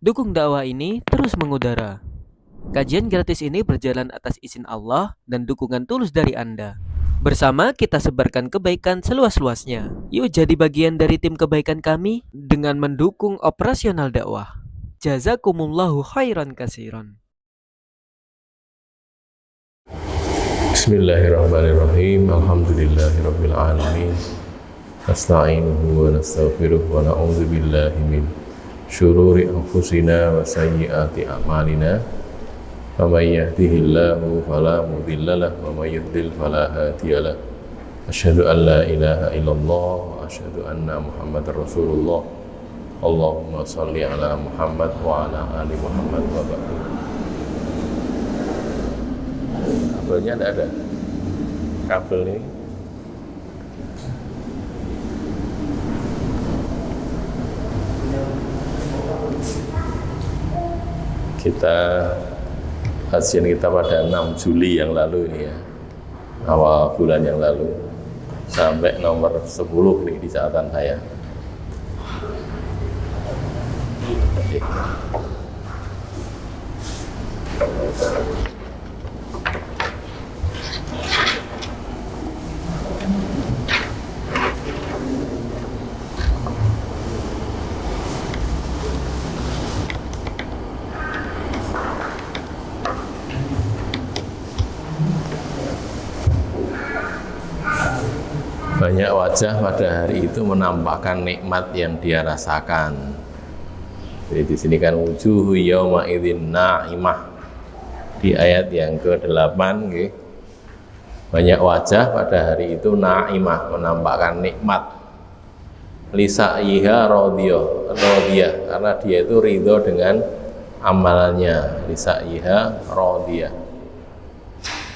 Dukung dakwah ini terus mengudara. Kajian gratis ini berjalan atas izin Allah dan dukungan tulus dari Anda. Bersama kita sebarkan kebaikan seluas-luasnya. Yuk jadi bagian dari tim kebaikan kami dengan mendukung operasional dakwah. Jazakumullahu khairan kasiran. Bismillahirrahmanirrahim. Alhamdulillahirabbil alamin. Nasta'inuhu wa nastaghfiruh wa na'udzu billahi min syururi anfusina wa sayyiati a'malina. Faman yahdihillahu fala mudhillalah wa may yudlil fala hadiyalah. Asyhadu an la ilaha illallah wa asyhadu anna Muhammadar Rasulullah. Allahumma shalli ala Muhammad wa ala ali Muhammad wa barik. Kabelnya tidak ada. Kabel ini kajian kita pada 6 Juli yang lalu ini ya, awal bulan yang lalu sampai nomor 10 nih di catatan saya. Banyak wajah pada hari itu menampakkan nikmat yang dia rasakan. Jadi di sini kan wujuhu yauma idzin na'imah. Di ayat yang ke-8 nggih. Banyak wajah pada hari itu na'imah, menampakkan nikmat. Lisa'iha radiyah, karena dia itu ridho dengan amalannya. Lisa'iha radiyah.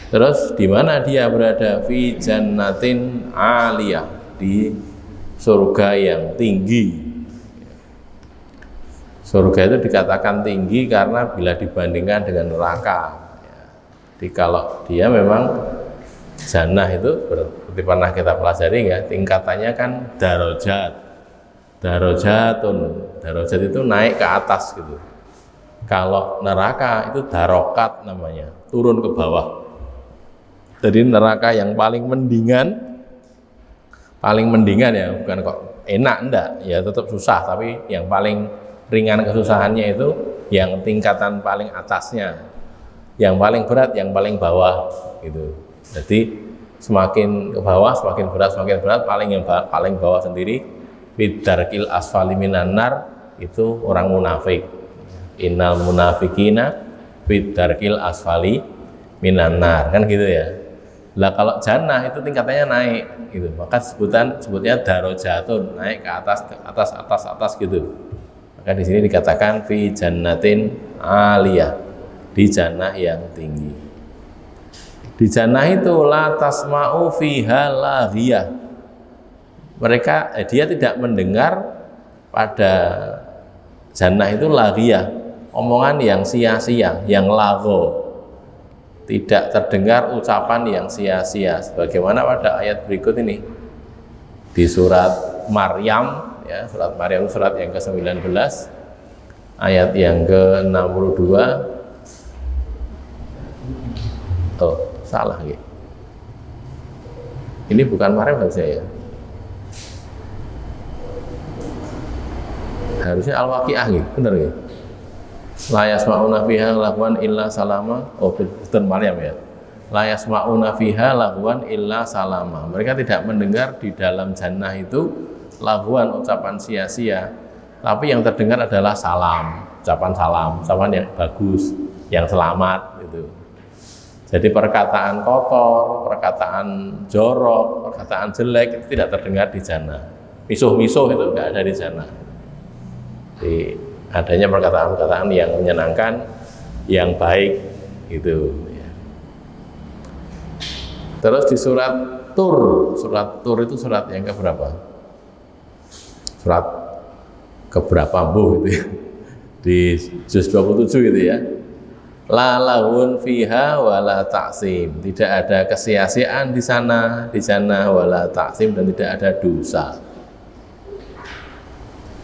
Terus di mana dia berada? Fi jannatin aliyah, di surga yang tinggi. Surga itu dikatakan tinggi karena bila dibandingkan dengan neraka. Jadi kalau dia memang jannah itu seperti pernah kita pelajari ya, tingkatannya kan darajat. Darajat itu naik ke atas gitu. Kalau neraka itu darokat namanya, turun ke bawah. Jadi neraka yang paling mendingan ya, bukan kok enak enggak, ya tetap susah, tapi yang paling ringan kesusahannya itu yang tingkatan paling atasnya, yang paling berat, yang paling bawah gitu. Jadi semakin ke bawah, semakin berat, paling bawah sendiri bidarkil asfali minan nar, itu orang munafik. Innal munafikina bidarkil asfali minan nar, kan gitu ya. Lah kalau jannah itu tingkatannya naik gitu, maka sebutnya darajatun, naik ke atas gitu. Maka di sini dikatakan fi jannatin aliyah, di jannah yang tinggi. Di jannah itu la tasma'u fiha laghiyah. Dia tidak mendengar pada jannah itu laghiyah, omongan yang sia-sia, yang lagho. Tidak terdengar ucapan yang sia-sia, sebagaimana pada ayat berikut ini di surat Maryam ya, surat yang ke-19 ayat yang ke-62. Oh, salah ya. Ini bukan Maryam harusnya ya. Harusnya Al-Waqiah gitu, benar ya. La yasma'una fiha lahwan illa salama. Oh, betul Maryam ya. La yasma'una fiha lahwan illa salama. Mereka tidak mendengar di dalam jannah itu lahwan, ucapan sia-sia, tapi yang terdengar adalah salam, ucapan yang bagus, yang selamat gitu. Jadi perkataan kotor, perkataan jorok, perkataan jelek itu tidak terdengar di jannah. Misuh-misuh itu enggak ada di jannah. Adanya perkataan-perkataan yang menyenangkan, yang baik gitu ya. Terus di surat Tur itu surat yang keberapa? Surat keberapa gitu ya? Di juz 27 gitu ya. La lahun fiha wala ta'sim, tidak ada kesia-siaan di sana wala ta'sim, dan tidak ada dosa.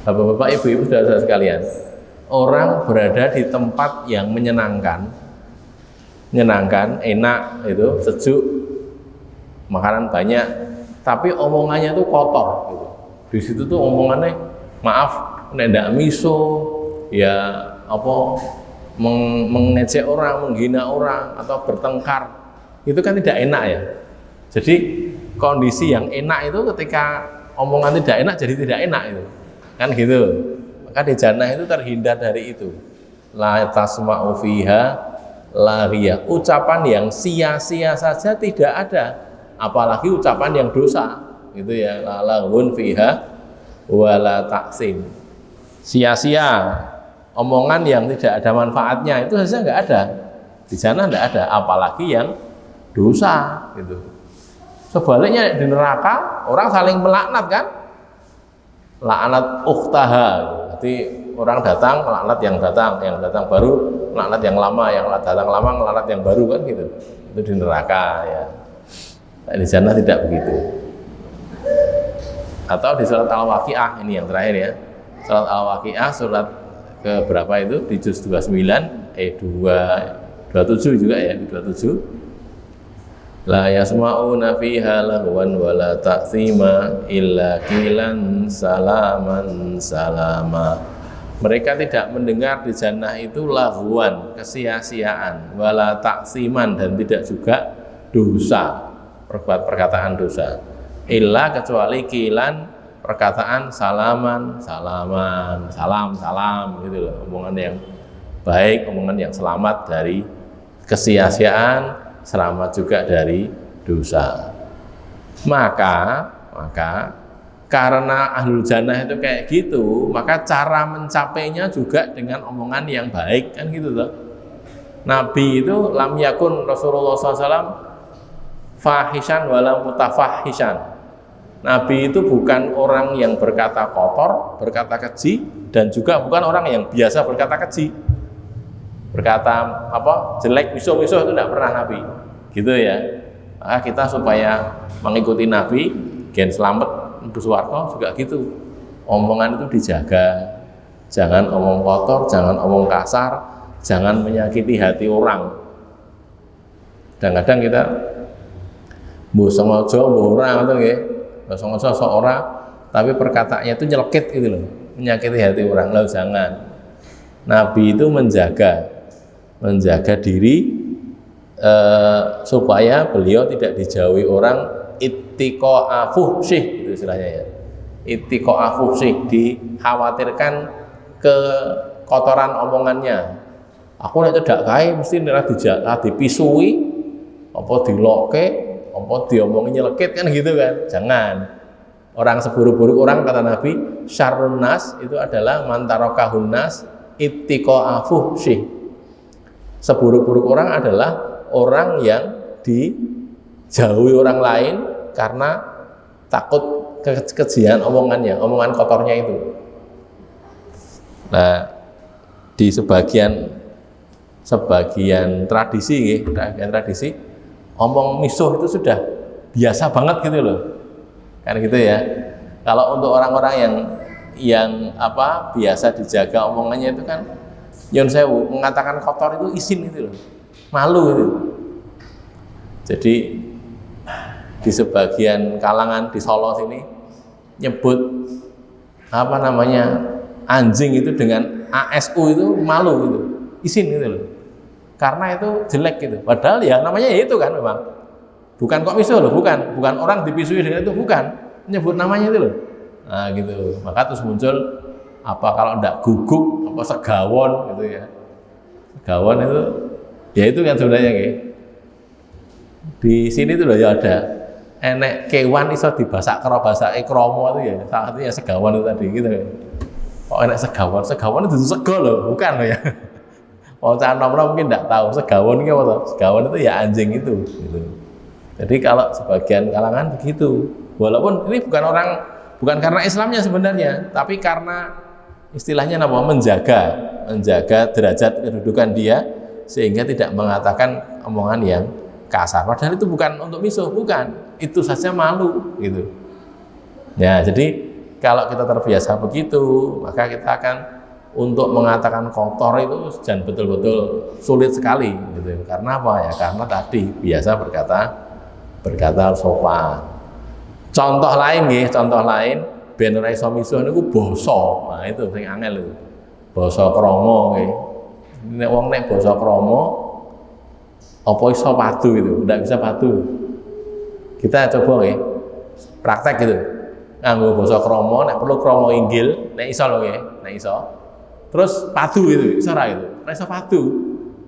Bapak-bapak, ibu-ibu, saudara-saudara sekalian, orang berada di tempat yang menyenangkan, enak itu, sejuk, makanan banyak, tapi omongannya itu kotor gitu. Di situ tuh omongannya, maaf, ndak miso, ya apa, mengejek orang, menghina orang, atau bertengkar, itu kan tidak enak ya. Jadi kondisi yang enak itu ketika omongan tidak enak jadi tidak enak itu, kan gitu. Maka di jannah itu terhindar dari itu. La tasma'u fiha laghiyah, ucapan yang sia-sia saja tidak ada, apalagi ucapan yang dosa, gitu ya. La laghun fiha wala taksim, sia-sia, omongan yang tidak ada manfaatnya itu saja nggak ada di sana, nggak ada, apalagi yang dosa gitu. Sebaliknya di neraka orang saling melaknat kan, laknat ukhtaha, jadi orang datang melaknat yang datang baru melaknat yang lama, yang datang lama melaknat yang baru kan gitu. Itu di neraka ya. Nah, di sana tidak begitu. Atau di surat Al-Waqiah, ini yang terakhir ya, surat Al-Waqiah surat ke berapa itu, di juz 29 27 juga ya, di 27. La yasma'una fiha lahwan wala ta'thima illa qilan salaman salama. Mereka tidak mendengar di jannah itu lahwan, kesia-siaan, wala ta'tsiman, dan tidak juga dosa, perkataan dosa, illa kecuali qilan, perkataan salaman salaman, salam salam gitu loh, omongan yang baik, omongan yang selamat dari kesia-siaan, selamat juga dari dosa. Maka karena ahlul jannah itu kayak gitu, maka cara mencapainya juga dengan omongan yang baik, kan gitu loh. Nabi itu lam yakun Rasulullah SAW fahishan wala mutafahishan. Nabi itu bukan orang yang berkata kotor, berkata keji, dan juga bukan orang yang biasa berkata keji, berkata apa jelek, misuh-misuh, itu tidak pernah Nabi gitu ya. Maka kita supaya mengikuti Nabi gen selamat bersuarga juga gitu, omongan itu dijaga, jangan omong kotor, jangan omong kasar, jangan menyakiti hati orang. Kadang-kadang kita sengaja orang itu nggih, sengaja seorang, tapi perkataannya itu nyelekit gitu loh, menyakiti hati orang. Loh, jangan. Nabi itu menjaga diri supaya beliau tidak dijauhi orang ittiqa'a fuhsyih, itu istilahnya ya. Ittiqa'a fuhsyih, dikhawatirkan kekotoran omongannya. Aku nek cedak kae mesti nek dipisui, apa dilokke, apa diomongi nyelekit kan gitu kan. Jangan. Orang seburuk-buruk orang, kata Nabi, syarrun nas itu adalah mantarokahun nas ittiqa'a fuhsyih. Seburuk-buruk orang adalah orang yang dijauhi orang lain karena takut kekejian omongannya, omongan kotornya itu. Nah, di sebagian tradisi, omong misuh itu sudah biasa banget gitu loh, kan gitu ya. Kalau untuk orang-orang yang biasa dijaga omongannya itu kan, Yon Sewu, mengatakan kotor itu izin gitu loh, malu gitu. Jadi di sebagian kalangan di Solo sini nyebut anjing itu dengan ASU itu malu gitu, izin gitu loh, karena itu jelek gitu. Padahal ya namanya itu kan memang bukan kok misuh loh, bukan orang dipisui dengan itu, bukan, nyebut namanya itu loh. Nah gitu, maka terus muncul kalau ndak guguk, segawon gitu ya. Segawon itu ya itu kan sebenarnya kayak di sini tuh loh ya, ada enek kewan iso dibasak karo basake kromo itu ya, salah satunya segawon itu tadi gitu ya. Kok enek segawon itu sego loh, bukan loh ya. Wong canom mungkin enggak tahu segawon itu apa. Segawon itu ya anjing itu gitu. Jadi kalau sebagian kalangan begitu, walaupun ini bukan karena Islamnya sebenarnya, tapi karena istilahnya menjaga derajat kedudukan dia, sehingga tidak mengatakan omongan yang kasar. Padahal itu bukan untuk misuh, bukan, itu saja malu gitu ya. Jadi kalau kita terbiasa begitu, maka kita akan untuk mengatakan kotor itu dan betul-betul sulit sekali gitu. Karena apa ya? Karena tadi biasa berkata sopan. Contoh lain nggih, contoh lain ben ora iso misuh niku basa. Nah itu sing angel itu. Basa krama nggih. Nek wong nek basa krama apa iso padu itu? Ndak bisa padu. Kita coba nggih. Praktek gitu. Nganggo basa krama, nek perlu krama inggil, nek iso lho nggih, nek iso. Terus padu gitu, iso ora gitu. Nek iso padu.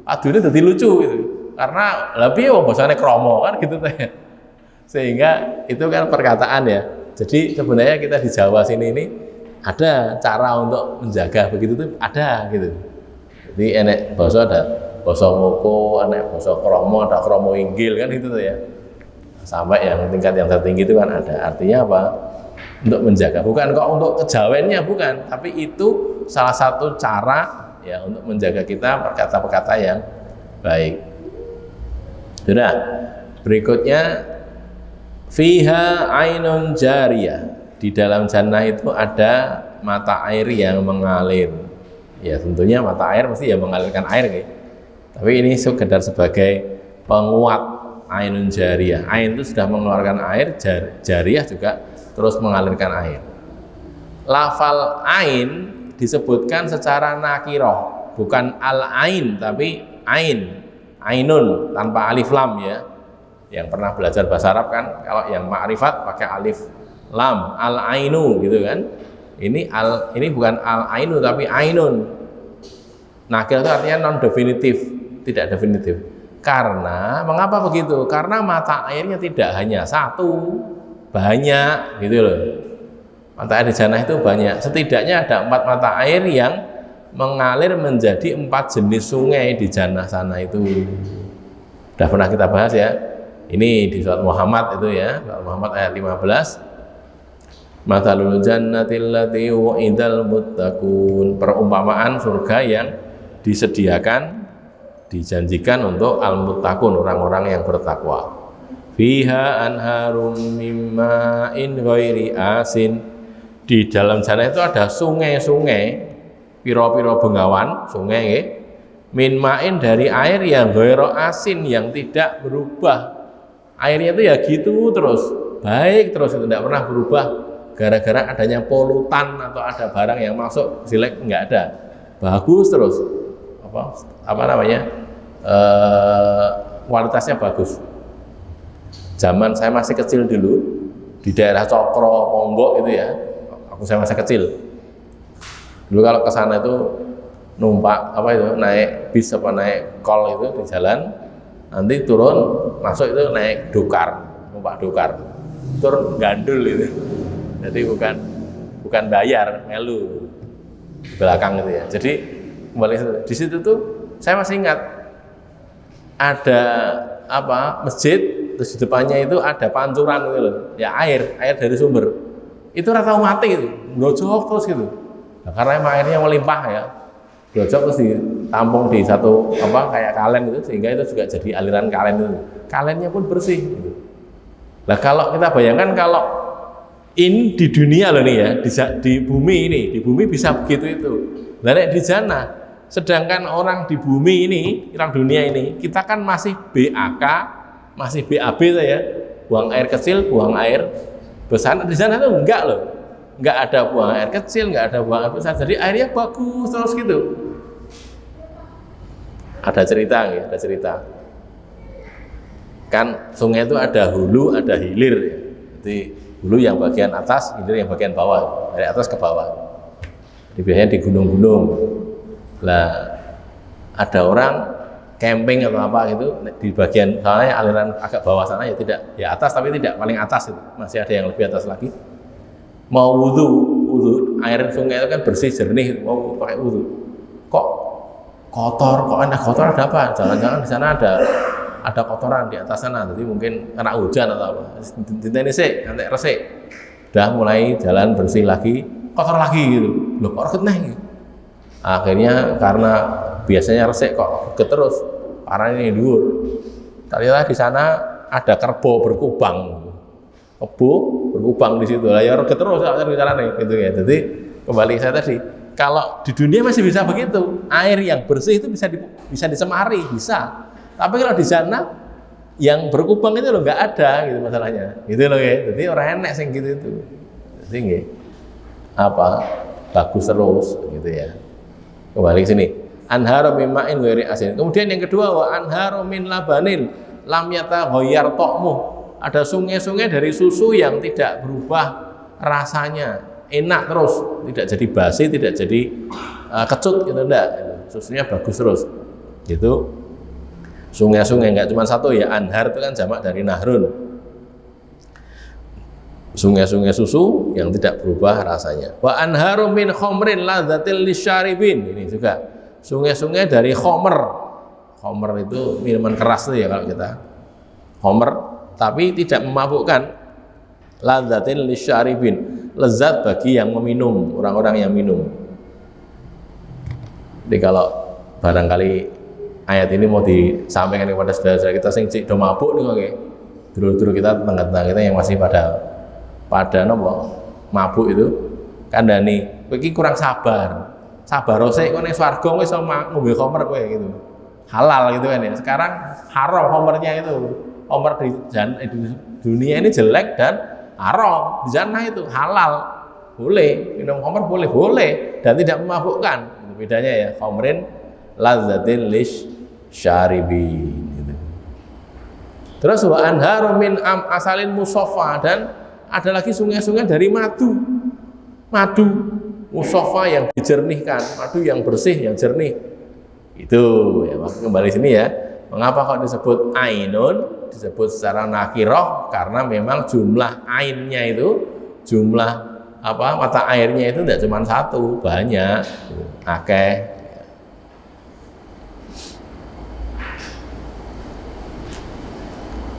Padune dadi lucu gitu. Karena lebih wong basane krama kan gitu teh. Sehingga itu kan perkataan ya. Jadi sebenarnya kita di Jawa sini ini ada cara untuk menjaga begitu tuh ada gitu. Jadi enek basa ada basa moko, enek basa krama, ada krama inggil kan gitu tuh ya. Sampai yang tingkat yang tertinggi itu kan ada. Artinya apa? Untuk menjaga, bukan kok untuk kejawennya bukan, tapi itu salah satu cara ya untuk menjaga kita perkata-perkata yang baik. Sudah. Berikutnya fiha ainun jariyah. Di dalam jannah itu ada mata air yang mengalir. Ya tentunya mata air mesti ya mengalirkan air gitu. Tapi ini sekedar sebagai penguat ainun jariyah. Ain itu sudah mengeluarkan air, jariyah juga terus mengalirkan air. Lafal ain disebutkan secara nakiroh, bukan al-ain tapi ain, ainun tanpa alif lam ya. Yang pernah belajar bahasa Arab kan, kalau yang ma'rifat pakai alif lam, al-ainu gitu kan. Ini bukan al-ainu tapi ainun. Nakir itu artinya non definitif, tidak definitif. Karena mengapa begitu? Karena mata airnya tidak hanya satu, banyak gitu loh. Mata air di jannah itu banyak. Setidaknya ada 4 mata air yang mengalir menjadi 4 jenis sungai di jannah sana itu. Sudah pernah kita bahas ya. Ini di surat Muhammad itu ya, surat Muhammad ayat 15. Mathalul jannatil lati wa'idal muttaqun. Perumpamaan surga yang disediakan, dijanjikan untuk al-muttaqun, orang-orang yang bertakwa. Fiha anharum mimma'in ghairi asin. Di dalam jannah itu ada sungai-sungai, piro-piro bengawan, sungai ya. Min ma'in dari air yang ghairi asin, yang tidak berubah. Airnya itu ya gitu terus, baik terus, itu tidak pernah berubah gara-gara adanya polutan atau ada barang yang masuk jelek, enggak ada. Bagus terus. Apa namanya? Kualitasnya bagus. Zaman saya masih kecil dulu di daerah Cokro, Ponggok itu ya, saya masih kecil. Dulu kalau ke sana itu numpak naik bis apa naik kol itu di jalan, nanti turun masuk itu naik dokar, numpak dokar, turun gandul itu. Jadi bukan bayar, melu di belakang itu ya. Jadi kembali di situ tuh saya masih ingat ada masjid. Terus di depannya itu ada pancuran gitu loh, ya air dari sumber. Itu rata mati itu, blojok terus gitu. Nah, karena emang airnya melimpah ya, blojok terus ditampung di satu kayak kalen gitu, sehingga itu juga jadi aliran kalen itu. Kalennya pun bersih. Gitu. Nah kalau kita bayangkan kalau ini di dunia loh nih ya, di bumi bisa begitu itu. Nah di sana, sedangkan orang di bumi ini, orang dunia ini, kita kan masih BAK, masih BAB ya, buang air kecil, buang air besar. Di sana itu enggak loh, enggak ada buang air kecil, enggak ada buang air besar, jadi airnya bagus terus gitu. Ada cerita kan sungai itu ada hulu, ada hilir ya. Jadi hulu yang bagian atas, hilir yang bagian bawah, dari atas ke bawah. Jadi biasanya di gunung-gunung lah ada orang camping atau apa gitu di bagian soalnya aliran agak bawah sana ya tidak, ya atas tapi tidak paling atas itu, masih ada yang lebih atas lagi. Mau wudhu air sungai itu kan bersih jernih, mau pakai wudhu kok kotor, kok ada kotor, ada apa? Jangan-jangan di sana ada kotoran di atas sana, jadi mungkin kena hujan atau apa. Dinteni sik, nanti resik. Udah mulai jalan bersih lagi, kotor lagi gitu. Loh kok reket gitu. Akhirnya karena biasanya resik kok terus parah ini dhuwur. Ternyata di sana ada kerbau berkubang. Kebo berkubang di situ. Lah ya reket terus carane gitu ya. Jadi kembali saya tadi, Kalau di dunia masih bisa begitu, air yang bersih itu bisa disemari, bisa. Tapi kalau di sana yang berkubang itu loh nggak ada gitu masalahnya, gitu loh ya. Jadi orang enek sing gitu itu, jadi nggih, apa bagus terus gitu ya. Kembali ke sini, anharu min ma'in ghairi asin. Kemudian yang kedua, wa anharu min labanin lam yataghayyar ta'mu. Ada sungai-sungai dari susu yang tidak berubah rasanya, enak terus, tidak jadi basi, tidak jadi kecut gitu, enggak. Susunya bagus terus. Gitu. Sungai-sungai enggak cuma satu ya, anhar itu kan jamak dari nahrun. Sungai-sungai susu yang tidak berubah rasanya. Wa anharu min khamrin ladzatil lisyaribin. Ini juga sungai-sungai dari khomer. Khomer itu minuman keras tuh ya kalau kita. Khomer tapi tidak memabukkan. Ladzatil lisyaribin. Lezat bagi yang meminum, orang-orang yang minum. Jadi kalau barangkali ayat ini mau disampaikan kepada saudara-saudara kita sing cik do mabuk nih oke. Dulu-dulu kita tetangga kita yang masih pada nopo mabuk itu kandhani kowe iki kurang sabar rosek kowe ning swarga wis iso ngombe khamr kowe gitu. Halal gitu kan ya. Sekarang haram khamrnya itu. Khamr di dunia ini jelek dan haram. Di sana itu halal. Boleh minum khamr boleh dan tidak memabukkan. Itu bedanya ya. Khamrin lazzatil lish syaribin gitu. Terus wa anharu min asalin musaffa, dan ada lagi sungai-sungai dari madu musaffa yang dijernihkan, madu yang bersih, yang jernih. Itu ya, kembali sini ya. Mengapa kok disebut ainun, disebut secara nakirah? Karena memang jumlah ainnya itu, jumlah mata airnya itu tidak cuma satu, banyak, akeh.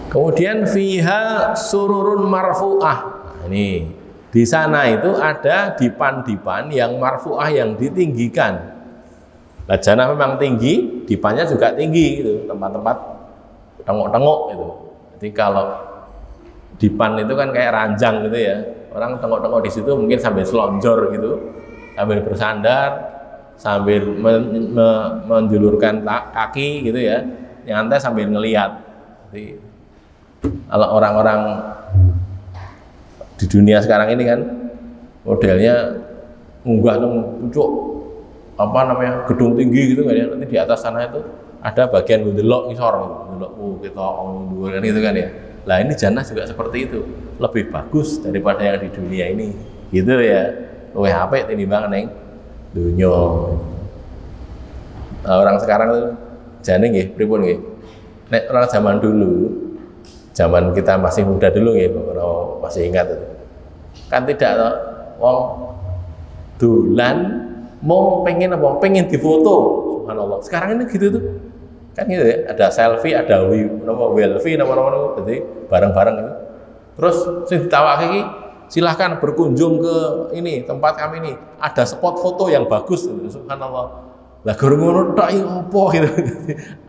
Kemudian fiha sururun marfu'ah. Nah, ini di sana itu ada dipan-dipan yang marfu'ah, yang ditinggikan. Lajana memang tinggi, dipannya juga tinggi gitu, tempat-tempat tengok-tengok itu. Jadi kalau dipan itu kan kayak ranjang gitu ya. Orang tengok-tengok di situ mungkin sambil selonjor gitu, sambil bersandar, sambil menjulurkan kaki gitu ya. Nyantai sambil ngelihat. Jadi kalau orang-orang di dunia sekarang ini kan modelnya munggah pucuk gedung tinggi gitu kan ya, nanti di atas sana itu ada bagian ndelok ngisor ndelok kita dhuwur gitu kan ya. Lah ini jannah juga seperti itu, lebih bagus daripada yang di dunia ini gitu ya. Luwih apik tinimbang ning dunya. Orang sekarang tuh jane nggih pripun nggih, nek orang zaman dulu, zaman kita masih muda dulu ya, kalau masih ingat itu. Kan tidak toh, wong dolan mau pengen pengen difoto, subhanallah. Sekarang ini gitu tuh. Kan gitu ya, ada selfie, ada selfie nama-nama jadi bareng-bareng itu. Terus sing ditawake iki silahkan berkunjung ke ini tempat kami ini. Ada spot foto yang bagus gitu, subhanallah. Lah guru ngono tok iki opo gitu.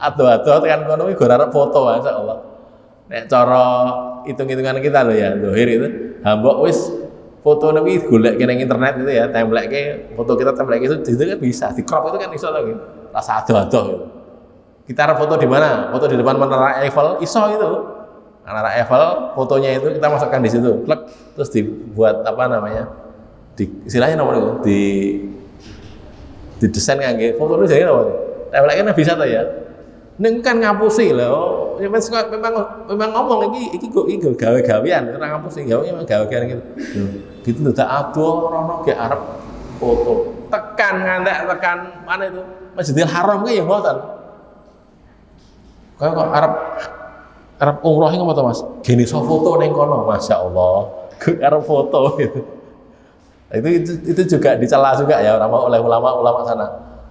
Ado-ado tekan kono iki arep foto masyaallah. Nek cara hitung-hitungan kita loh ya, dohir itu, hambok wis foto nih golek ning internet gitu ya, template foto kita template itu kan bisa, di crop itu kan iso to gitu. Rasa ado-ado gitu. Kita foto di mana? Foto di depan Menara Eiffel, iso itu. Menara Eiffel, fotonya itu kita masukkan di situ, klek, terus dibuat istilahnya nomor itu, di desain ngangge foto itu jadi apa? Template kan bisa tuh ya. Ning kan ngapusi lho. Ya memang ngomong iki gawe-gawean, ora ngapusi gawe memang gawe-gawean gitu. Gitu ndak ado rono ge arep foto. Tekan mana itu? Masjidil Haram ki ya mboten. Kok arep umroh iki ngopo to, Mas? Gene iso foto ning kono, masyaallah. Arep foto gitu. Itu juga dicela juga ya oleh ulama sana.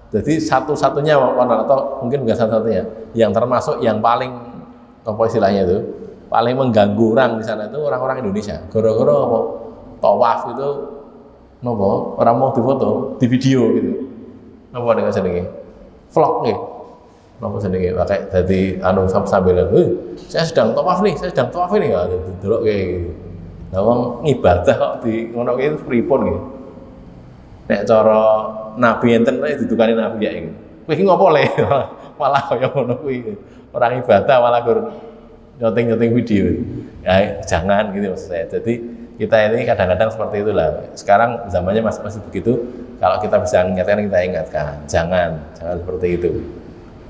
Jadi satu-satunya atau mungkin bukan satu-satunya, yang termasuk yang paling apa istilahnya itu paling mengganggu orang di sana itu orang-orang Indonesia. Gara-gara apa? Tawaf itu nopo orang mau difoto, di video gitu. Napa nek jenenge? Vlog nggih. Napa jenenge? Pakai dadi sambil saya sedang tawaf nih ya delok kayak gitu. Lah wong ibadah kok di ngono ki pripun nggih. Nek cara nabi enten wae didukani nabi ya iki. Kowe iki ngopo le? Malah kaya ngono kuwi. Orang ibadah malah gur nyoting-nyoting video. Ya jangan gitu maksud saya. Jadi kita ini kadang-kadang seperti itulah. Sekarang zamannya masih begitu. Kalau kita bisa mengingatkan, kita ingatkan. Jangan seperti itu.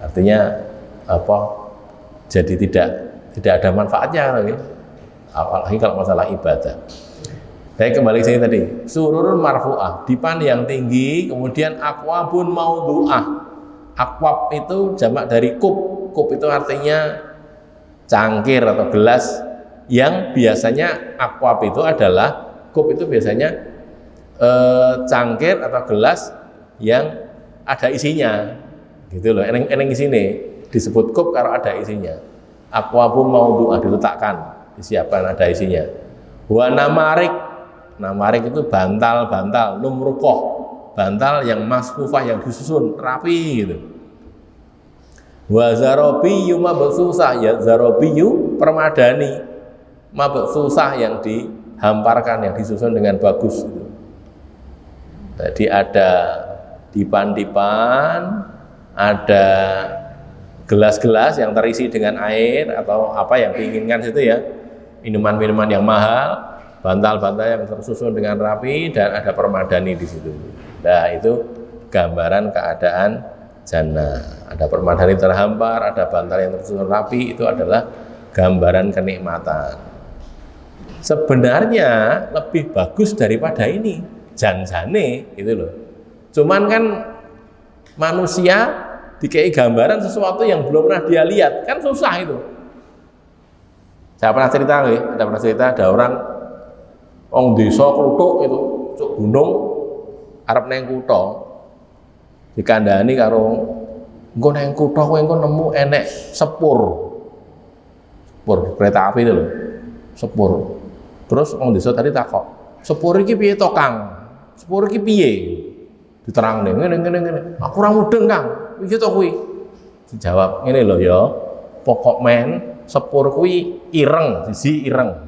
Artinya apa? Jadi tidak ada manfaatnya lagi. Apalagi kalau masalah ibadah. Saya kembali ke sini tadi, sururun marfu'ah, dipan yang tinggi, kemudian akwabun maudhu'ah. Akwab itu jamak dari kub. Kub itu artinya cangkir atau gelas, yang biasanya akwab itu adalah, kub itu biasanya cangkir atau gelas yang ada isinya. Gitu loh, eneng isine disebut kub kalau ada isinya. Akwabun maudhu'ah, diletakkan, disiapkan ada isinya. Wa namarik, namarik itu bantal-bantal, numrukoh, bantal yang masfufah, yang disusun rapi gitu. Wa zarobiyu mabsusah, ya zarobiyu permadani, mabsusah yang dihamparkan, yang disusun dengan bagus gitu. Jadi ada dipan-dipan, ada gelas-gelas yang terisi dengan air atau apa yang diinginkan situ ya, minuman-minuman yang mahal, bantal-bantal yang tersusun dengan rapi, dan ada permadani di situ. Nah, itu gambaran keadaan jannah. Ada permadani terhampar, ada bantal yang tersusun rapi, itu adalah gambaran kenikmatan. Sebenarnya lebih bagus daripada ini, janjane itu loh. Cuman kan manusia dikei gambaran sesuatu yang belum pernah dia lihat, kan susah itu. Saya pernah cerita, ada orang wong desa kluthuk itu cuk gunung arep nang kutha dikandani karo engko nang kutha kowe engko nemu enek sepur kereta api itu lho, sepur. Terus wong desa tadi takok, sepur iki piye to Kang? Sepur iki piye? Diterangne ngene. Aku ora mudeng Kang. Iki to kuwi. Dijawab ngene lho ya. Pokok men sepur kuwi ireng, siji ireng.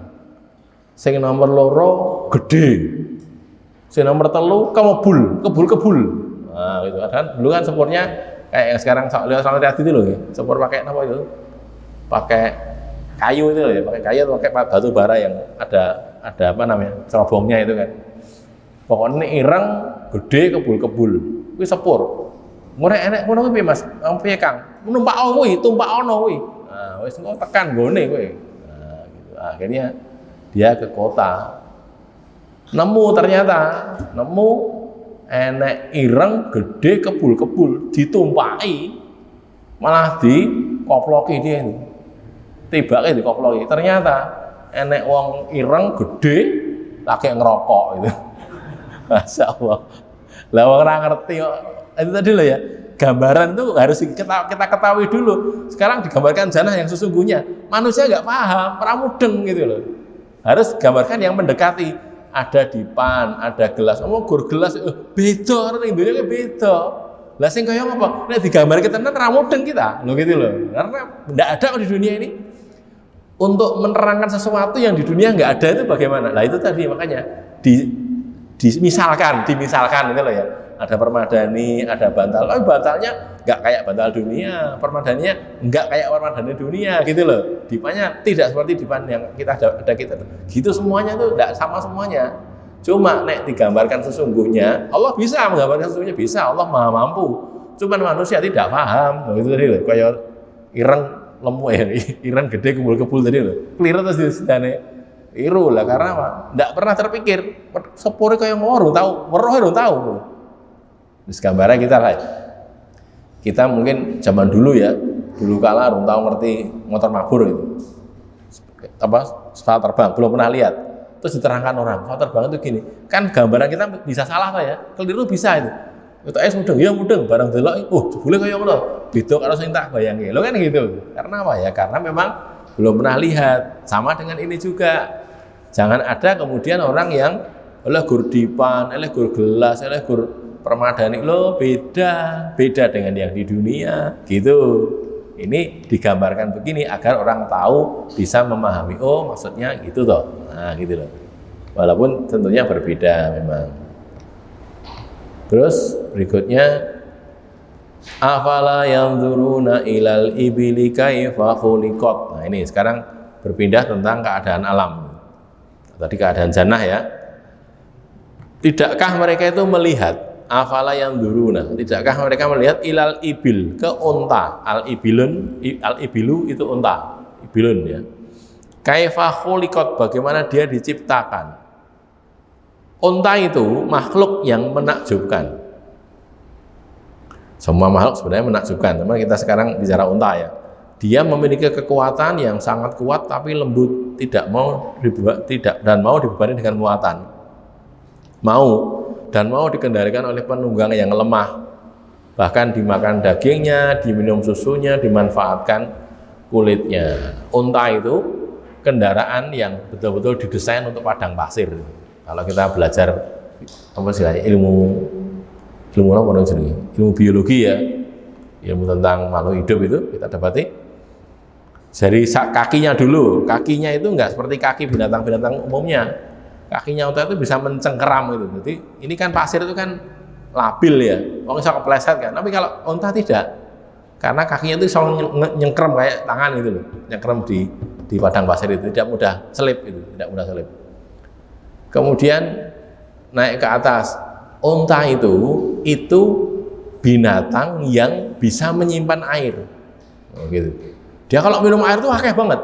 Sing nomor loro gede, sing nomor telu kebul. Nah, gitu kan. Dulu kan sepurnya kayak yang sekarang lihat itu loh, ya. Sepur pakai apa itu? Pakai kayu itu loh ya, pakai kayu atau pakai batu bara yang ada apa namanya? Cerobongnya itu kan. Pokoknya ireng, gede, kebul. Kuwi sepur. Ngorek enek ngono kuwi Mas. Piye Kang? Numpak kuwi, tumpak ono kuwi. Nah, wis engko tekan gone kuwi. Nah, gitu. Akhirnya dia ke kota, ternyata nemu enek ireng gede kebul ditumpaki, malah dikoploki dia ini, tibake dikoploki. Ternyata enek wong ireng gede lagi ngerokok itu. Masya Allah. Lah wong ora ngerti kok. Itu tadi loh ya, gambaran itu harus kita ketahui dulu. Sekarang digambarkan jannah yang sesungguhnya, manusia nggak paham, ora mudeng gitu loh. Harus gambarkan yang mendekati, ada dipan, ada gelas. Gur gelas beda, ning dunya beda. Lah sing kaya apa? Nek digambar kita tenan ra mudeng kita. Lho gitu loh. Karena enggak ada di dunia ini. Untuk menerangkan sesuatu yang di dunia enggak ada itu bagaimana? Nah, itu tadi makanya dimisalkan itu loh ya. Ada permadani, ada bantal. Oh, bantalnya enggak kayak bantal dunia, permadaninya enggak kayak permadani dunia gitu loh. Dipannya tidak seperti dipan yang kita ada kita. Gitu semuanya tuh enggak sama semuanya. Cuma nek digambarkan sesungguhnya, Allah bisa menggambarkan sesungguhnya, bisa, Allah Maha mampu. Cuman manusia tidak paham. Itu tadi loh, kayak ireng lemu ireng gede kebul tadi loh. Keliru terus disedane. Iru lah karena apa? Enggak pernah terpikir. Sepure kayak ngono tahu, weruh tahu. Terus gambarnya kita lah. Kita mungkin zaman dulu ya, dulu kala belum tahu ngerti motor mabur itu. Apa? Pesawat terbang, belum pernah lihat. Terus diterangkan orang, pesawat terbang itu gini. Kan gambaran kita bisa salah tuh ya. Keliru bisa itu. Itu mudeng, ya mudeng, barang delok, jebule kaya ngono. Beda karo sing tak bayangke. Lho kan gitu. Karena apa ya? Karena memang belum pernah lihat. Sama dengan ini juga. Jangan ada kemudian orang yang oleh gur dipan, oleh gur gelas, oleh gur permadani, lo beda dengan yang di dunia gitu. Ini digambarkan begini agar orang tahu, bisa memahami, oh maksudnya gitu toh. Nah gitu loh. Walaupun tentunya berbeda memang. Terus berikutnya, afala yanzuruna ilal ibili kaifa khuliqat. Nah, ini sekarang berpindah tentang keadaan alam. Tadi keadaan jannah ya. Tidakkah mereka itu melihat, afala yanzuruna, tidakkah mereka melihat ilal ibil, ke unta. Al ibilu itu unta, ibilun ya. Kaifa khuliqat, bagaimana dia diciptakan. Unta itu makhluk yang menakjubkan. Semua makhluk sebenarnya menakjubkan, teman kita sekarang bicara unta ya. Dia memiliki kekuatan yang sangat kuat tapi lembut, tidak mau dibebani dengan muatan. Mau dan mau dikendalikan oleh penunggang yang lemah. Bahkan dimakan dagingnya, diminum susunya, dimanfaatkan kulitnya. Unta itu kendaraan yang betul-betul didesain untuk padang pasir. Kalau kita belajar apa sih ilmu apa namanya, ilmu biologi ya, ilmu tentang makhluk hidup itu kita dapati dari kakinya dulu. Kakinya itu enggak seperti kaki binatang-binatang umumnya. Kakinya unta itu bisa mencengkeram gitu. Jadi ini kan pasir itu kan labil ya, orang bisa kepleset kan. Tapi kalau unta tidak, karena kakinya itu selalu nyengkrem kayak tangan gitu loh, nyengkrem di padang pasir itu, tidak mudah selip itu, tidak mudah selip. Kemudian naik ke atas, unta itu binatang yang bisa menyimpan air, gitu. Dia kalau minum air itu akeh banget.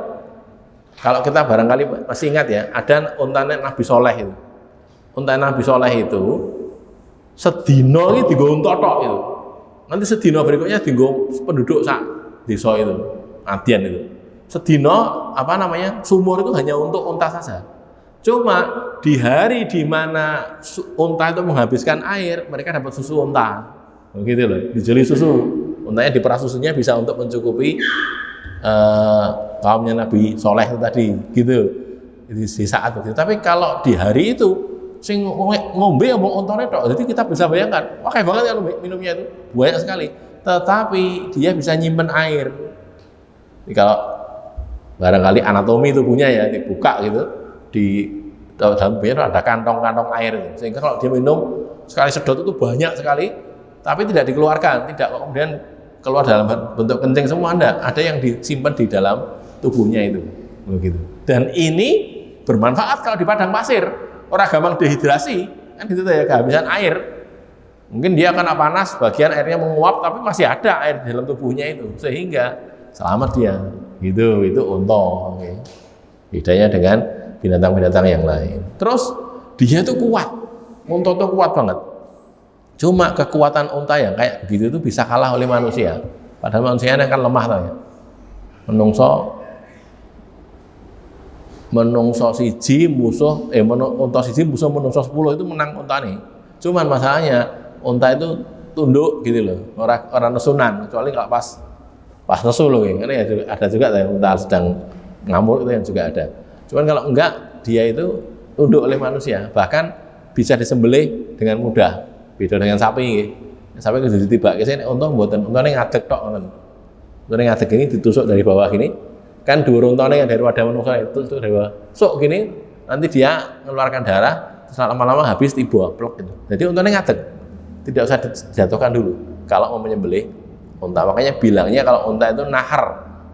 Kalau kita barangkali masih ingat ya, ada unta Nabi Soleh itu. Unta Nabi Soleh itu sedino ini digo totok itu. Nanti sedino berikutnya digo penduduk sak desa itu, Adian itu. Sedino sumur itu hanya untuk unta saja. Cuma di hari di mana unta itu menghabiskan air, mereka dapat susu unta, begitu loh, dijeli susu. Untanya diperah susunya bisa untuk mencukupi kaumnya Nabi Soleh itu tadi, gitu. Di saat itu. Tapi kalau di hari itu, sing ngombe mau untanya tok, jadi kita bisa bayangkan, wah kayak banget ya minumnya itu, banyak sekali. Tetapi dia bisa nyimpen air. Jadi kalau barangkali anatomi tubuhnya ya dibuka gitu. Di dalam tubuhnya ada kantong-kantong air gitu. Sehingga kalau dia minum sekali sedot itu banyak sekali, tapi tidak dikeluarkan, tidak kemudian keluar dalam bentuk kencing semua, ada yang disimpan di dalam tubuhnya itu, begitu. Dan ini bermanfaat kalau di padang pasir, orang gampang dehidrasi, kan gitu ya, kehabisan air. Mungkin dia kena panas, bagian airnya menguap, tapi masih ada air di dalam tubuhnya itu, sehingga selamat dia, gitu. Itu unta. Okay. Bedanya dengan binatang-binatang yang lain. Terus dia itu kuat, unta itu kuat banget. Cuma kekuatan unta yang kayak begitu itu bisa kalah oleh manusia. Padahal manusia kan lemah tau ya. Menungso siji musuh unta siji musuh menungso 10 itu menang unta nih. Cuman masalahnya unta itu tunduk gitu loh, orang nesunan, kecuali kalau pas nesu loh. Karena ya ada juga yang unta sedang ngamuk itu yang juga ada. Cuman kalau enggak, dia itu tunduk oleh manusia, bahkan bisa disembelih dengan mudah. Beda dengan sapi. Sapi itu ditibak, biasanya unta mboten, untane ngadeg tok ngoten. Untane ngadeg ini ditusuk dari bawah gini. Kan dhuwur untane dari wadah manusia itu tusuk dari bawah. Sok gini, nanti dia mengeluarkan darah, terus lama-lama habis tiba plek gitu. Jadi untane ngadeg. Tidak usah dijatuhkan dulu kalau mau menyembelih unta. Makanya bilangnya kalau unta itu nahar,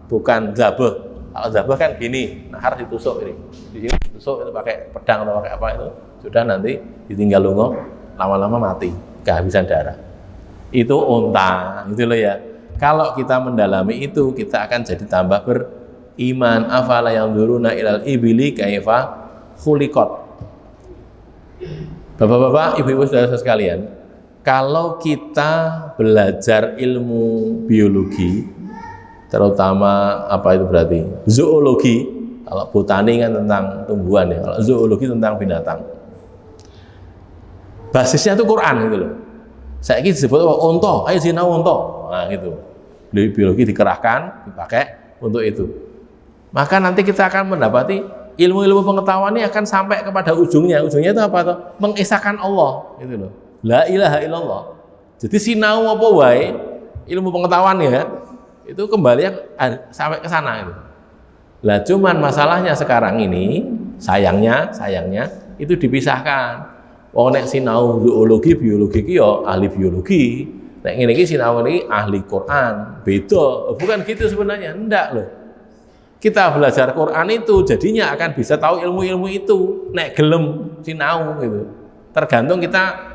bukan zabah. Kalau zabah kan gini, nahar ditusuk ini. Di sini ditusuk itu pakai pedang atau pakai apa itu, sudah nanti ditinggal lungo, lama-lama mati, kehabisan darah. Itu unta, gitu loh ya. Kalau kita mendalami itu, kita akan jadi tambah beriman. Afala yanzuruna ilal ibili kaifa khuliqat. Bapak-bapak, ibu-ibu saudara sekalian, kalau kita belajar ilmu biologi, terutama apa itu berarti zoologi, kalau botani kan tentang tumbuhan ya, kalau zoologi tentang binatang, basisnya itu Quran gitu loh. Saya ini disebut onto, ayo sinau onto, nah gitu. Biologi dikerahkan, dipakai untuk itu. Maka nanti kita akan mendapati ilmu-ilmu pengetahuan ini akan sampai kepada ujungnya. Ujungnya itu apa tuh? Mengesahkan Allah, gitu loh. La ilaha illallah. Jadi sinau apa wae ilmu pengetahuan ya, itu kembali sampai ke sana itu. Lah cuman masalahnya sekarang ini sayangnya itu dipisahkan. Wong nek sinau zoologi, biologi ki ya ahli biologi. Nek ngene iki sinau ini ahli Quran. Beda. Bukan gitu sebenarnya. Enggak loh. Kita belajar Quran itu jadinya akan bisa tahu ilmu-ilmu itu. Nek gelem sinau gitu. Tergantung kita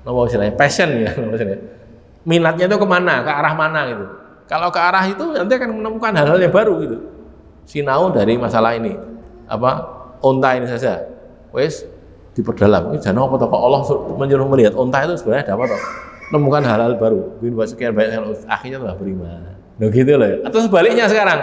apa istilahnya passion ya, minatnya itu kemana, ke arah mana gitu. Kalau ke arah itu nanti akan menemukan hal-hal yang baru gitu. Sinau dari masalah ini, apa onta ini saja, wes diperdalam. Ini jangan apa toh Allah menyuruh melihat onta itu sebenarnya ada apa toh? Menemukan hal-hal baru. Bin buat sekian banyak akhirnya telah beriman. Nah gitu loh. Atau sebaliknya sekarang,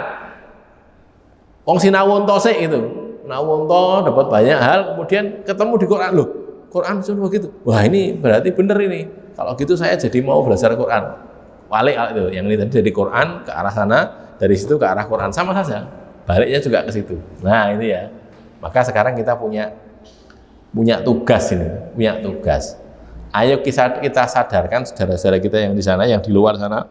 wong sinau onto sih itu, sinau onto dapat banyak hal, kemudian ketemu di Quran loh. Quran suruh begitu. Wah ini berarti benar ini. Kalau gitu saya jadi mau belajar Quran. Balik itu, yang ini tadi dari Quran ke arah sana, dari situ ke arah Quran sama saja. Baliknya juga ke situ. Nah ini ya. Maka sekarang kita punya tugas ini, punya tugas. Ayo kita sadarkan saudara-saudara kita yang di sana, yang di luar sana,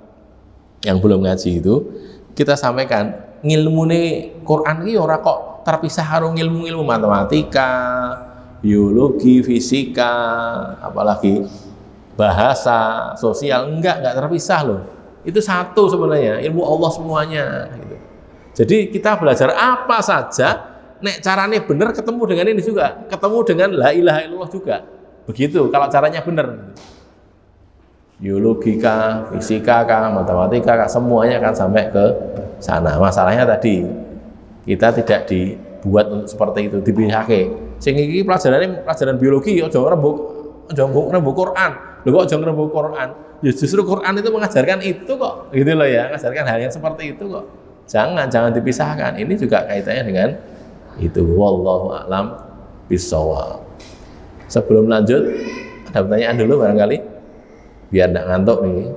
yang belum ngaji itu, kita sampaikan ngilmu nih Quran ini ora kok terpisah karo ilmu-ilmu matematika, biologi, fisika, apalagi bahasa, sosial, enggak terpisah loh. Itu satu sebenarnya, ilmu Allah semuanya gitu. Jadi kita belajar apa saja, nek caranya benar ketemu dengan ini juga, ketemu dengan la ilaha illallah juga. Begitu kalau caranya benar. Biologi kah, fisika kah, matematika kah, semuanya akan sampai ke sana. Masalahnya tadi kita tidak dibuat untuk seperti itu, dipihake. Sing iki pelajaran biologi aja ngrembug Quran. Lho kok aja ngrembug Quran? Ya justru Quran itu mengajarkan itu kok. Gitu loh ya, mengajarkan hal yang seperti itu kok. Jangan dipisahkan. Ini juga kaitannya dengan itu. Wallahu a'lam bishawab. Sebelum lanjut, ada pertanyaan dulu barangkali. Biar enggak ngantuk nih.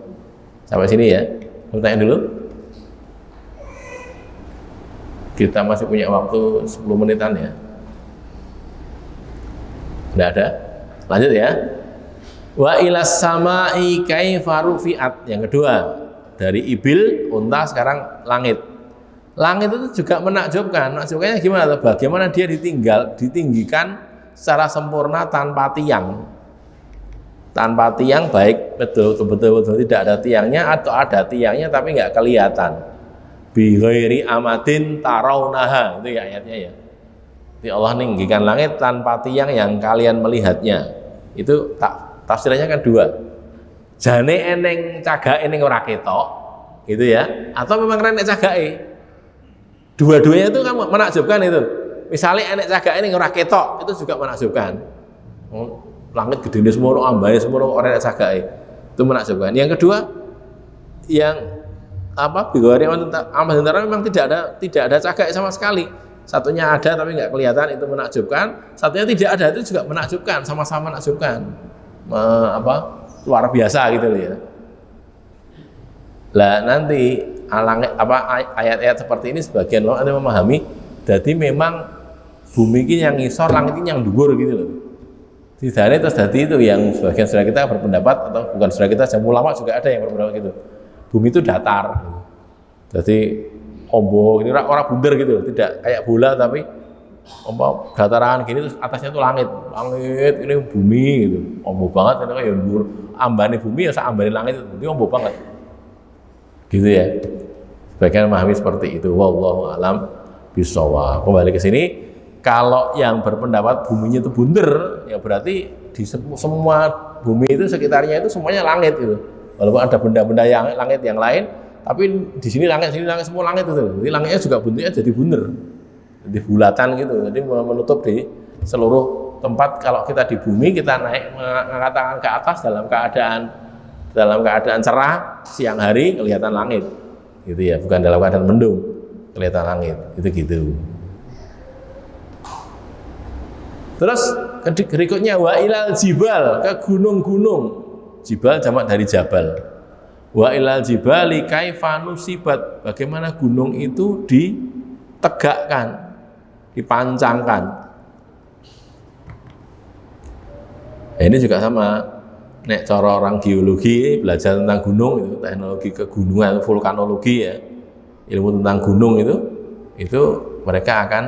Sampai sini ya. Pertanyaan dulu. Kita masih punya waktu 10 menitan ya. Tidak ada. Lanjut ya. Wa ilas sama'i kaifa rufi'at. Yang kedua, dari ibil, unta, sekarang langit. Langit itu juga menakjubkan. Menakjubkannya gimana? Bagaimana dia ditinggikan secara sempurna tanpa tiang. Tanpa tiang, baik betul tidak ada tiangnya atau ada tiangnya tapi nggak kelihatan. Bi ghairi amadin tarawnaha. Itu ya ayatnya ya. Jadi Allah meninggikan langit tanpa tiang yang kalian melihatnya. Itu tafsirannya kan dua. Jane eneng cagake ning ora ketok, gitu ya. Atau memang renek cagake. Dua-duanya itu kan menakjubkan itu. Misalnya enek cagake ning ora ketok, itu juga menakjubkan. Langit gede semua, ambane semua orang enek cagake. Itu menakjubkan. Yang kedua, yang bigawari amat memang tidak ada cagak sama sekali. Satunya ada tapi nggak kelihatan, itu menakjubkan. Satunya tidak ada, itu juga menakjubkan, sama-sama menakjubkan. Luar biasa gitu loh ya. Lah nanti ayat-ayat seperti ini sebagian orang ada memahami, jadi memang bumi ini yang ngisor, langit ini yang dhuwur gitu loh. Tidaknya terus jadi itu yang sebagian saudara kita berpendapat, atau bukan saudara kita, jam ulama juga ada yang berpendapat gitu. Bumi itu datar, jadi ombo ini orang bundar gitu, tidak kayak bola tapi dataran gini terus atasnya itu langit ini bumi gitu, ombo banget, itu kayak ambane bumi ya ambane langit itu ombo banget, gitu ya. Sebagian memahami seperti itu. Wallahu a'lam bishawab. Kembali ke sini, kalau yang berpendapat buminya itu bundar, ya berarti di semua bumi itu sekitarnya itu semuanya langit gitu. Walaupun ada benda-benda yang langit yang lain, tapi di sini langit semua langit itu. Jadi langitnya juga bentuknya jadi bundar, jadi bulatan gitu. Jadi menutup di seluruh tempat. Kalau kita di bumi, kita naik mengangkat tangan ke atas dalam keadaan cerah, siang hari kelihatan langit, gitu ya. Bukan dalam keadaan mendung kelihatan langit, itu gitu. Terus berikutnya wa ilal jibal, ke gunung-gunung. Jibal jamak dari jabal. Wa ilal jibali kaifa nusibat, bagaimana gunung itu ditegakkan, dipancangkan. Ini juga sama. Nek cara orang geologi belajar tentang gunung itu, teknologi kegunungan, vulkanologi ya, ilmu tentang gunung itu mereka akan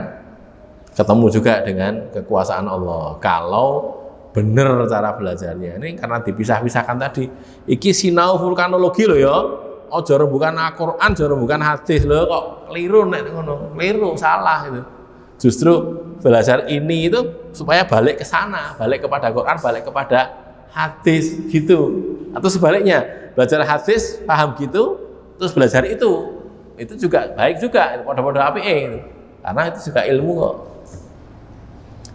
ketemu juga dengan kekuasaan Allah. Kalau bener cara belajarnya. Ini karena dipisah-pisahkan tadi. Iki sinau vulkanologi loh ya. Ojo bukan Al-Qur'an, ojo bukan hadis loh, kok keliru nek ngono. Keliru, salah itu. Justru belajar ini itu supaya balik ke sana, balik kepada Quran, balik kepada hadis gitu. Atau sebaliknya, belajar hadis paham gitu, terus belajar itu juga baik juga, pada apike gitu. Karena itu juga ilmu kok.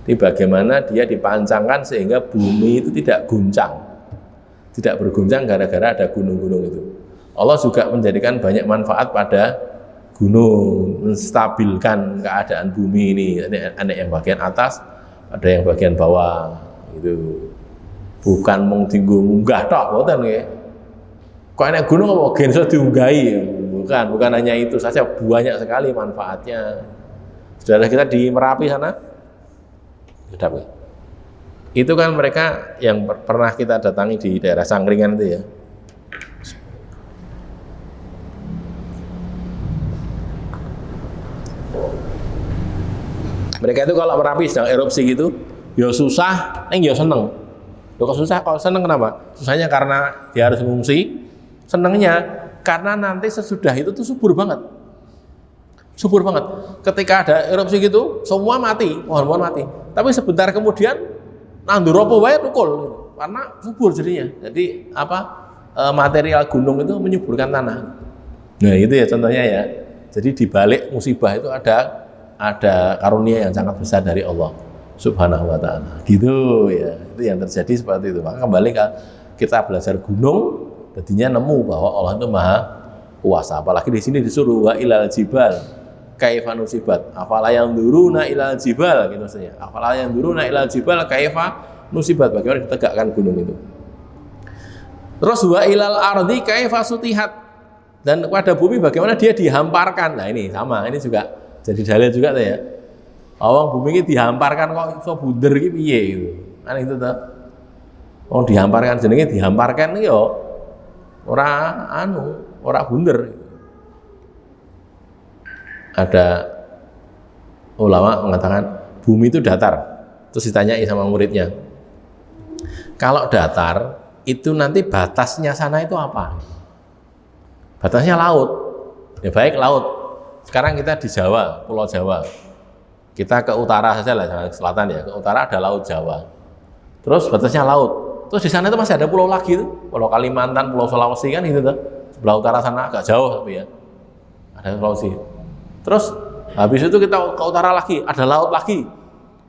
Di bagaimana dia dipancangkan sehingga bumi itu tidak guncang, tidak berguncang gara-gara ada gunung-gunung itu. Allah juga menjadikan banyak manfaat pada gunung, menstabilkan keadaan bumi ini. Ada yang bagian atas, ada yang bagian bawah. Itu bukan mung tinggu munggah tok, boten nggih. Kok enek gunung apa gen iso diunggahi? Bukan hanya itu saja, banyak sekali manfaatnya. Saudara kita di Merapi sana, sudah, itu kan mereka yang pernah kita datangi di daerah Sangkringan itu ya. Mereka itu kalau Merapi sedang erupsi gitu, ya susah, ya seneng. Loh kok susah, kok seneng kenapa? Susahnya karena dia harus mengungsi, senengnya karena nanti sesudah itu tuh subur banget. Subur banget. Ketika ada erupsi gitu, semua mati, pohon-pohon mati. Tapi sebentar kemudian nandur apa wae tukul gitu. Karena subur jadinya. Jadi material gunung itu menyuburkan tanah. Nah, itu ya contohnya ya. Jadi di balik musibah itu ada karunia yang sangat besar dari Allah Subhanahu wa taala. Gitu ya. Itu yang terjadi seperti itu. Maka kembali kita belajar gunung, jadinya nemu bahwa Allah itu Maha Kuasa. Apalagi di sini disuruh wa ilal jibal kaifa nusibat. Afala yanzuruna ilal jibal gitu maksudnya. Afala yanzuruna ilal jibal kaifa nusibat. Bagaimana ditegakkan gunung itu. Terus wa ilal ardi kaifa sutihat. Dan pada bumi bagaimana dia dihamparkan. Nah ini sama, ini juga jadi dalil juga tuh ya. Awang bumi ini dihamparkan kok iso bunder iki piye gitu. Kan itu tuh. Oh dihamparkan jenenge dihamparkan yo ora bunder. Ada ulama mengatakan bumi itu datar. Terus ditanyai sama muridnya. Kalau datar itu nanti batasnya sana itu apa? Batasnya laut. Ya baik laut. Sekarang kita di Jawa, Pulau Jawa. Kita ke utara saja lah, selatan ya. Ke utara ada Laut Jawa. Terus batasnya laut. Terus di sana itu masih ada pulau lagi tuh. Pulau Kalimantan, Pulau Sulawesi kan gitu tuh. Sebelah utara sana agak jauh tapi ya. Ada Sulawesi. Terus habis itu kita ke utara lagi, ada laut lagi.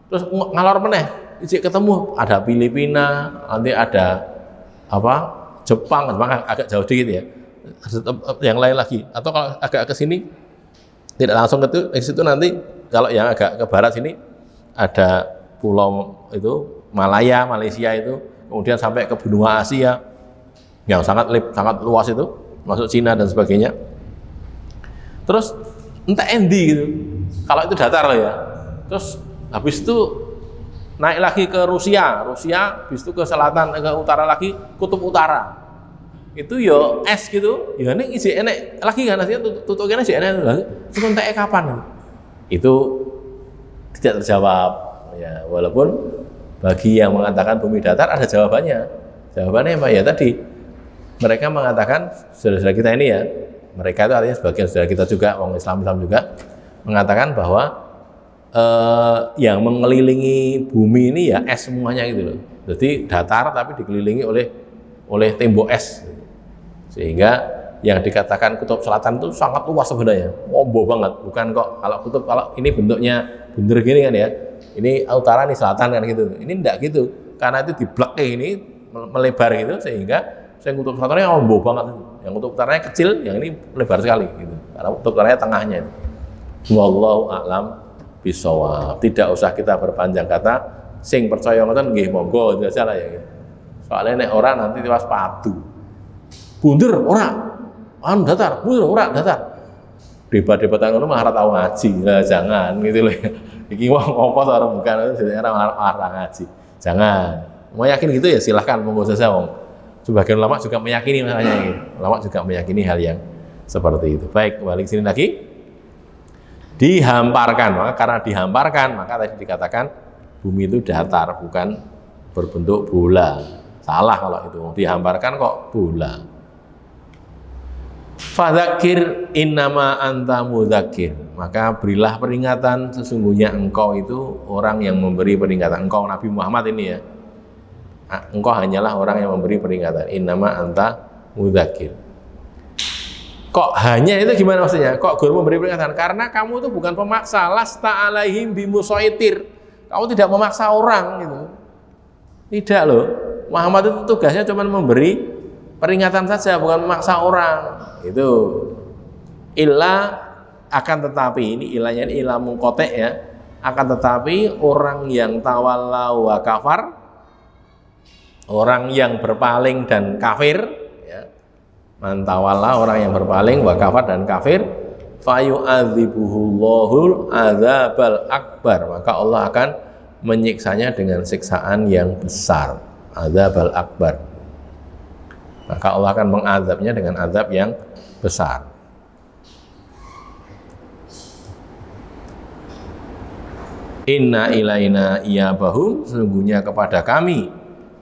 Terus ngalor meneh, ijik ketemu ada Filipina, nanti ada Jepang agak jauh dikit ya. Yang lain lagi. Atau kalau agak ke sini tidak langsung ke situ nanti kalau yang agak ke barat sini ada pulau itu Malaya, Malaysia itu, kemudian sampai ke benua Asia yang sangat luas itu, masuk Cina dan sebagainya. Terus entah endi gitu. Kalau itu datar loh ya. Terus habis itu naik lagi ke Rusia, habis itu ke selatan, ke utara lagi, kutub utara. Itu yo es gitu. Ya ini isi enek lagi kan artinya tutupnya isi enek lagi. Terus entek kapan? Itu tidak terjawab ya, walaupun bagi yang mengatakan bumi datar ada jawabannya. Jawabannya apa ya tadi? Mereka mengatakan saudara-saudara kita ini ya, mereka itu artinya sebagian saudara kita juga, orang Islam juga mengatakan bahwa yang mengelilingi bumi ini ya es semuanya gitu loh. Jadi datar tapi dikelilingi oleh tembok es. Sehingga yang dikatakan kutub selatan itu sangat luas sebenarnya, wombo banget. Bukan kok kalau ini bentuknya bunder gini kan ya. Ini utara nih selatan kan gitu. Ini enggak gitu. Karena itu di blok ini melebar gitu sehingga kutub selatannya wombo banget. Yang kutub utaranya kecil, yang ini lebar sekali gitu. Karena kutub utaranya tengahnya itu. Wallahu a'lam bishawab. Tidak usah kita berpanjang kata. Sing percaya ngoten nggih monggo aja lah ya. Soalnya nek ora nanti tiwas padu. Bunder ora, datar, bunder ora datar. Debat-debatan ngono malah tau ngaji. Lah jangan gitu loh. Iki wong ngopo to orang bukan jadi orang ngaji. Jangan. Mau yakin gitu ya silahkan monggo saja wong. Sebagian ulama juga meyakini makanya gitu. Ulama juga meyakini hal yang seperti itu. Baik, kembali ke sini lagi. Dihamparkan, maka karena dihamparkan maka tadi dikatakan bumi itu datar bukan berbentuk bola. Salah kalau itu, dihamparkan kok bola. Fadzakir innama anta mudzakir. Maka berilah peringatan, sesungguhnya engkau itu orang yang memberi peringatan. Engkau Nabi Muhammad ini ya. Engkau hanyalah orang yang memberi peringatan. Innama anta mudzakir. Kok hanya itu gimana maksudnya? Kok guru memberi peringatan? Karena kamu itu bukan pemaksa. Lasta alaihim bimusaitir. Kamu tidak memaksa orang gitu. Tidak loh. Muhammad itu tugasnya cuma memberi peringatan saja, bukan memaksa orang. Itu illa, akan tetapi, ini ilahnya ini ilah mungkotek ya. Akan tetapi orang yang tawalla wa kafar, orang yang berpaling dan kafir ya. Man tawalla, orang yang berpaling wa kafar dan kafir, fayu'adzibuhullahul adzabal akbar, maka Allah akan menyiksanya dengan siksaan yang besar, adzabal akbar. Maka Allah akan mengazabnya dengan azab yang besar. Inna ilaina iyabahum, sesungguhnya kepada kami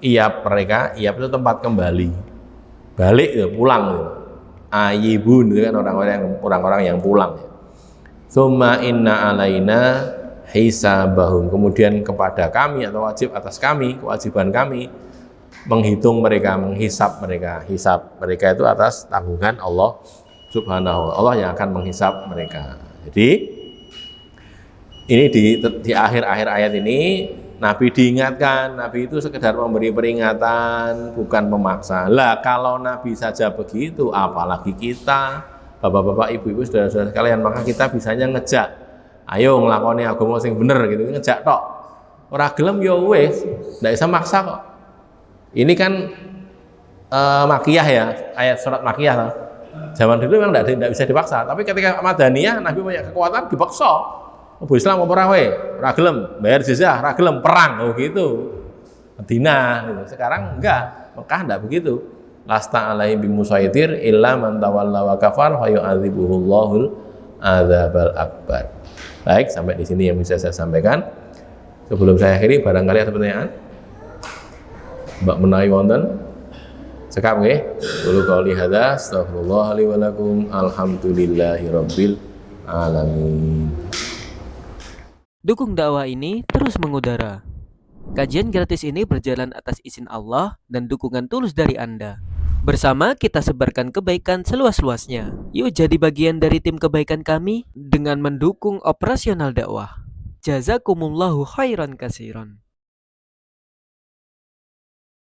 iyab mereka. Iyab itu tempat kembali, balik ya, pulang ya. Ayibun itu kan orang-orang yang pulang ya. Summa inna alaina hisabahum, kemudian kepada kami atau wajib atas kami, kewajiban kami menghitung mereka, menghisap mereka. Hisab mereka itu atas tanggungan Allah Subhanahu wa ta'ala. Allah yang akan menghisap mereka. Jadi ini di akhir-akhir ayat ini Nabi diingatkan, Nabi itu sekedar memberi peringatan, bukan memaksa. Lah kalau Nabi saja begitu, apalagi kita, bapak-bapak, ibu-ibu, saudara-saudara sekalian, maka kita bisanya ngejak. Ayo nglakoni agama sing bener gitu, ngejak tok. Ora gelem ya wis, ndak bisa maksa kok. Ini kan makiyah ya, ayat surat makiyah. Zaman dulu memang tidak bisa dipaksa, tapi ketika Madaniyah Nabi punya kekuatan dipaksa. Abu Islam apa rawe, ragelem, bayar jizyah, ragelem, perang, oh gitu. Madinah, gitu. Sekarang enggak, Mekah enggak begitu. Lasta alaihim bimusaitir illa man tawalla wa kafar fa yu'adzibuhullahul adzabal akbar. Baik, sampai di sini yang bisa saya sampaikan. Sebelum saya akhiri, barangkali ada pertanyaan? Mbak menawi wonten? Sekap nggih. Qul qouli hadza astaghfirullah li wa lakum alhamdulillahirabbil alamin. Dukung dakwah ini terus mengudara. Kajian gratis ini berjalan atas izin Allah dan dukungan tulus dari Anda. Bersama kita sebarkan kebaikan seluas-luasnya. Yuk jadi bagian dari tim kebaikan kami dengan mendukung operasional dakwah. Jazakumullahu khairan katsiran.